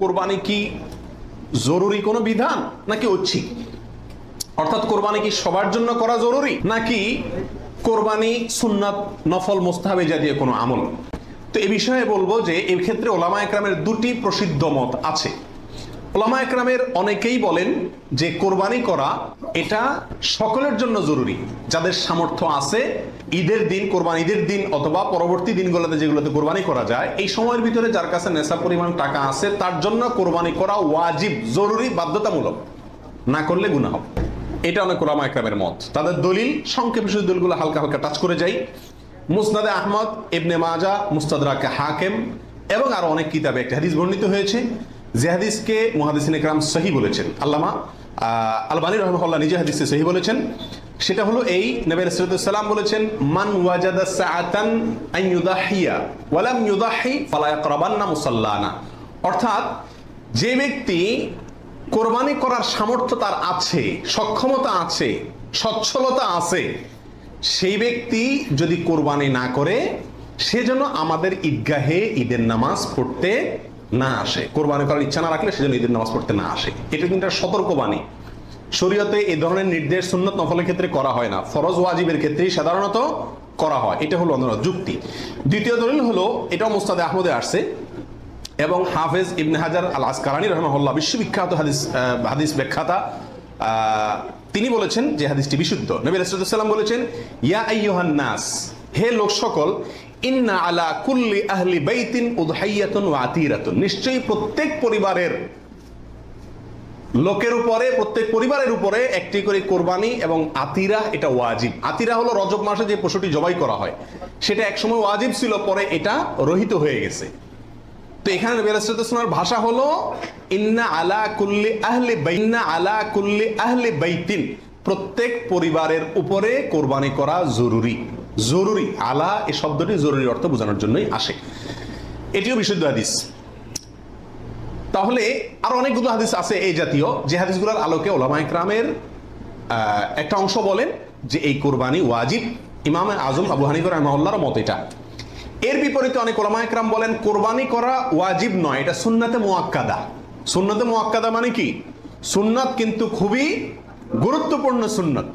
কোরবানি কি জরুরি কোনো বিধান নাকি ঐচ্ছিক? অর্থাৎ কোরবানি কি সবার জন্য করা জরুরি নাকি কোরবানি সুন্নাত, নফল, মুস্তাহাব জাতীয় কোনো আমল? তো এই বিষয়ে বলবো যে এই ক্ষেত্রে ওলামা একরামের দুটি প্রসিদ্ধ মত আছে। ওলামা একরামের অনেকেই বলেন যে কোরবানি করা এটা সকলের জন্য জরুরি, যাদের সামর্থ্য আছে ঈদের দিন, কোরবানি ঈদের দিন অথবা পরবর্তী দিনগুলোতে যেগুলোতে কোরবানি করা যায়, এই সময়ের ভিতরে যার কাছে নেশা পরিমাণ টাকা আছে তার জন্য কোরবানি করা ওয়াজিব, জরুরি, বাধ্যতামূলক, না করলে গুনাহ হবে। এটা অনেক ওলামা একরামের মত। তাদের দলিল সংক্ষেপে শুধু দলিলগুলো হালকা হালকা টাচ করে যাই। মুসনাদে আহমদ, ইবনে মাজাহ, মুস্তাদরাকে হাকিম এবং আরো অনেক কিতাবে একটা হাদিস বর্ণিত হয়েছে, যে হাদিসকে মুহাদ্দিসিন ইকরাম সহিহ বলেছেন। আল্লামা আলবানী রাহিমাহুল্লাহ নিজে হাদিসে সহিহ বলেছেন। সেটা হলো এই, নবী রাসূলুল্লাহ সাল্লাল্লাহু আলাইহি ওয়াসাল্লাম বলেছেন, মান ওয়াজাদা সাআতান আন ইউদাহিয়া ওয়া লাম ইউদাহি ফালা ইয়াকরাবান্না মুসাল্লানা। অর্থাৎ যে ব্যক্তি কোরবানি করার সামর্থ্য তার আছে, সক্ষমতা আছে, সচ্ছলতা আছে, সেই ব্যক্তি যদি কোরবানি না করে সেজন্য আমাদের ঈদগাহে ঈদের নামাজ পড়তে না আসে। কোরবানি করার ইচ্ছা না রাখলে সেজন্য ঈদের নামাজ পড়তে না আসে। এটা কিন্তু সতর্কবাণী। শরীয়তে এই ধরনের নির্দেশ সুন্নত নফলের ক্ষেত্রে করা হয় না, ফরজ ওয়াজিবের ক্ষেত্রেই সাধারণত করা হয়। এটা হলো অন্য যুক্তি। দ্বিতীয় দলিল হলো, এটাও মুস্তাদে আহমদে আসছে এবং হাফেজ ইবনে হাজার আল আসকালানী রাহিমাহুল্লাহ বিশ্ববিখ্যাত হাদিস ব্যাখ্যাতা, তিনি বলেছেন যে হাদিসটি বিশুদ্ধ। নবী রাসূলুল্লাহ সাল্লাল্লাহু আলাইহি ওয়াসাল্লাম বলেছেন, ইয়া আইয়ুহান নাস, হে লোক সকল, ইন্না আলা কুল্লি আহলি বাইতিন উদহাইয়াতুন ওয়া আতিরাতুন, নিশ্চয়ই প্রত্যেক পরিবারের লোকের উপরে, প্রত্যেক পরিবারের উপরে একটি করে কোরবানি এবং আতিরা, এটা ওয়াজিব। আতিরা হলো রজব মাসে যে পশুটি জবাই করা হয়, সেটা একসময় ওয়াজিব ছিল, পরে এটা রহিত হয়ে গেছে। তো এখানে নবী রাসূলুল্লাহ সাল্লাল্লাহু আলাইহি ওয়াসাল্লামের ভাষা হলো ইন্না আলা কুল্লি আহলি বাইনা আলা কুল্লি আহলি বাইতিন, প্রত্যেক পরিবারের উপরে কোরবানি করা জরুরি। জরুরি, আলা এই শব্দটি জরুরি অর্থ বোঝানোর জন্যই আসে। এটিও বিশুদ্ধ হাদিস। তাহলে আরো অনেকগুলো হাদিস আছে এই জাতীয়, যে হাদিসগুলোর আলোকে ওলামা ইকরামের একটা অংশ বলেন যে এই কোরবানি ওয়াজিব। ইমাম আজম আবু হানিফা রাহিমাহুল্লাহর মত এটা। এর বিপরীতে অনেক ওলামা ইকরাম বলেন কোরবানি করা ওয়াজিব নয়, এটা সুন্নাতে মুআক্কাদা। সুন্নাতে মুআক্কাদা মানে কি? সুন্নাত কিন্তু খুবই গুরুত্বপূর্ণ সুন্নাত,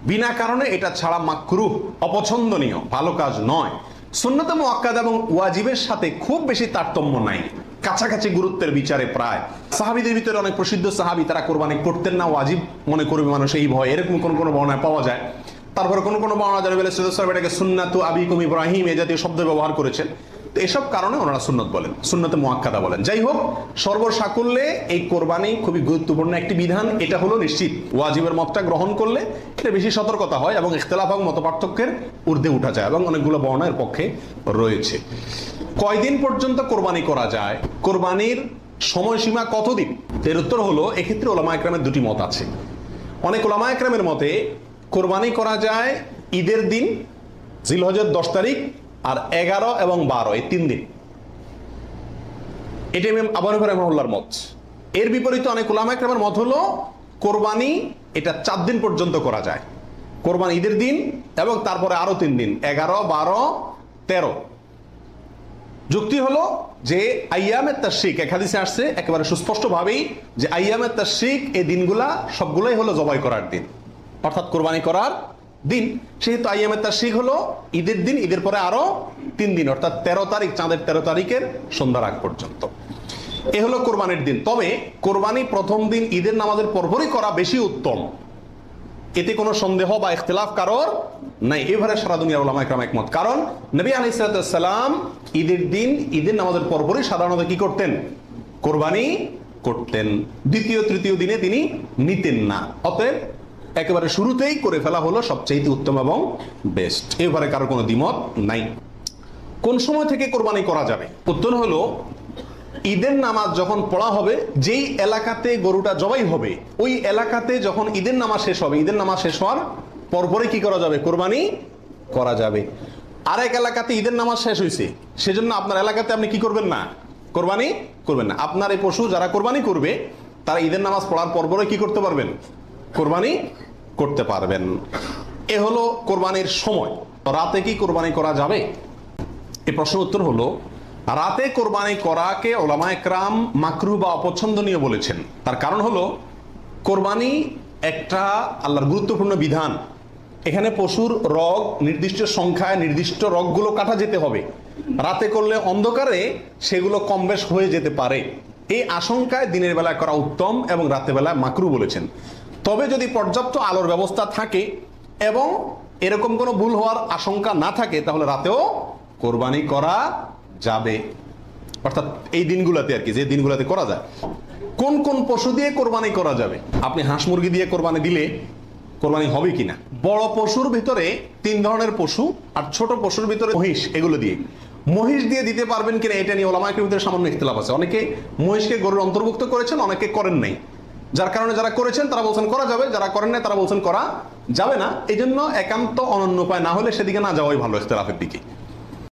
বিনা কারণে এটা ছাড়া মাকরুহ, অপছন্দনীয়, ভালো কাজ নয়। সুন্নাতে মুআক্কাদা এবং ওয়াজিবের সাথে খুব বেশি তারতম্য নাই, কাছাকাছি গুরুত্বের বিচারে প্রায়। সাহাবীদের ভিতরে অনেক প্রসিদ্ধ সাহাবী, তারা কোরবানি করতেন না, ওয়াজিব মনে করবে মানুষ এই ভয়, এরকম কোন কোন বর্ণনায় পাওয়া যায়। তারপরে কোন কোন বর্ণনা যারা বলে এটাকে সুন্নাতু আবিকুম ইব্রাহিম এই জাতীয় শব্দ ব্যবহার করেছেন। তো এসব কারণে ওনারা সুন্নত বলেন, সুন্নতে মুআক্কাদা বলেন। যাই হোক, সর্বসাকুল্যে এই কোরবানি খুবই গুরুত্বপূর্ণ একটি বিধান, এটা হলো নিশ্চিত। ওয়াজিবের মতটা গ্রহণ করলে এটা বেশি সতর্কতা হয় এবং ইখতিলাফ এবং মতপার্থক্যের ঊর্ধ্বে উঠা যায়, এবং অনেকগুলো বর্ণনার পক্ষে রয়েছে। কয়দিন পর্যন্ত কোরবানি করা যায়? কোরবানির সময়সীমা কতদিন? এর উত্তর হলো, এক্ষেত্রে ওলামা ইকরামের দুটি মত আছে। অনেক ওলামা ইকরামের মতে কোরবানি করা যায় ঈদের দিন, জিলহজের 10 তারিখ, আর 11 এবং 12 এই 3 দিন। এটা ইমাম আবু হানিফা রাহিমাহুল্লাহর মত। এর বিপরীতে অনেক উলামা ইকরামের মত হলো কোরবানি এটা 4 দিন পর্যন্ত করা যায়। কোরবানি ঈদের দিন এবং তারপরে আরো 3 দিন, 11, 12, 13। যুক্তি হলো যে আইয়ামে তাশরিক, এক হাদিসে আসছে একেবারে সুস্পষ্ট ভাবেই যে আইয়ামে তাশরিক এই দিনগুলা সবগুলাই হলো জবাই করার দিন, অর্থাৎ কোরবানি করার দিন। সেহেতু আইয়ামে তাশরিক হলো ঈদের দিন, ঈদের পরে আরো 3 দিন, অর্থাৎ 13 তারিখ, চাঁদের 13 তারিখের সন্ধ্যার আগ পর্যন্ত। এ হলো কোরবানির দিন। তবে কোরবানি প্রথম দিন ঈদের নামাজের পরপরই করা বেশি উত্তম, এতে কোনো সন্দেহ বা ইখতিলাফ কারোর নাই। এবারে সারা দুনিয়ার উলামা ইকরাম একমত। কারণ নবী আলাইহিস সালাম ঈদের দিন ঈদের নামাজের পরপরই সাধারণত কি করতেন? কোরবানি করতেন। দ্বিতীয় তৃতীয় দিনে তিনি নিতেন না। অতএব একেবারে শুরুতেই করে ফেলা হলো সবচেয়ে উত্তম এবং বেস্ট। এবারে কারো কোনো দ্বিমত নাই। কোন সময় থেকে কোরবানি করা যাবে? উত্তর হলো, ঈদের নামাজ যখন পড়া হবে, যেই এলাকাতে গরুটা জবাই হবে ওই এলাকাতে যখন ঈদের নামাজ শেষ হবে, ঈদের নামাজ শেষ হওয়ার পরপরে কি করা যাবে? কোরবানি করা যাবে। আরেক এলাকাতে ঈদের নামাজ শেষ হয়েছে, সেজন্য আপনার এলাকাতে আপনি কি করবেন না? কোরবানি করবেন না। আপনার এই পশু যারা কোরবানি করবে তারা ঈদের নামাজ পড়ার পরপরে কি করতে পারবেন? কোরবানি করতে পারবেন। এ হলো কোরবানির সময়। রাতে কি কোরবানি করা যাবে? এই প্রশ্নের উত্তর হলো, রাতে কোরবানি করাকে ওলামা একরাম মাকরুহ বা অপছন্দনীয় বলেছেন। তার কারণ হলো কোরবানি একটা আল্লাহর গুরুত্বপূর্ণ বিধান। এখানে পশুর রগ নির্দিষ্ট সংখ্যায় নির্দিষ্ট রগগুলো কাটা যেতে হবে। রাতে করলে অন্ধকারে সেগুলো কম বেশ হয়ে যেতে পারে, এই আশঙ্কায় দিনের বেলায় করা উত্তম এবং রাতের বেলায় মাকরুহ বলেছেন। তবে যদি পর্যাপ্ত আলোর ব্যবস্থা থাকে এবং এরকম কোনো ভুল হওয়ার আশঙ্কা না থাকে তাহলে রাতেও কোরবানি করা যাবে। অর্থাৎ এই দিনগুলোতে আর কি, যে দিনগুলোতে করা যায়। কোন কোন পশু দিয়ে কোরবানি করা যাবে? আপনি হাঁস মুরগি দিয়ে কোরবানি দিলে কোরবানি হবে কিনা? বড় পশুর ভিতরে 3 ধরনের পশু, আর ছোট পশুর ভিতরে মহিষ, এগুলো দিয়ে। মহিষ দিয়ে দিতে পারবেন কিনা এটা নিয়ে ওলামা একরামের ভিতরে সামান্য ইখতিলাফ আছে। অনেকে মহিষকে গরুর অন্তর্ভুক্ত করেছেন, অনেকে করেন নাই। যার কারণে যারা করেছেন তারা বলছেন করা যাবে, যারা করেন নাই তারা বলছেন করা যাবে না। এই জন্য একান্ত অনন্য উপায় না হলে সেদিকে না যাওয়াই ভালো, ইখতিলাফের দিকে।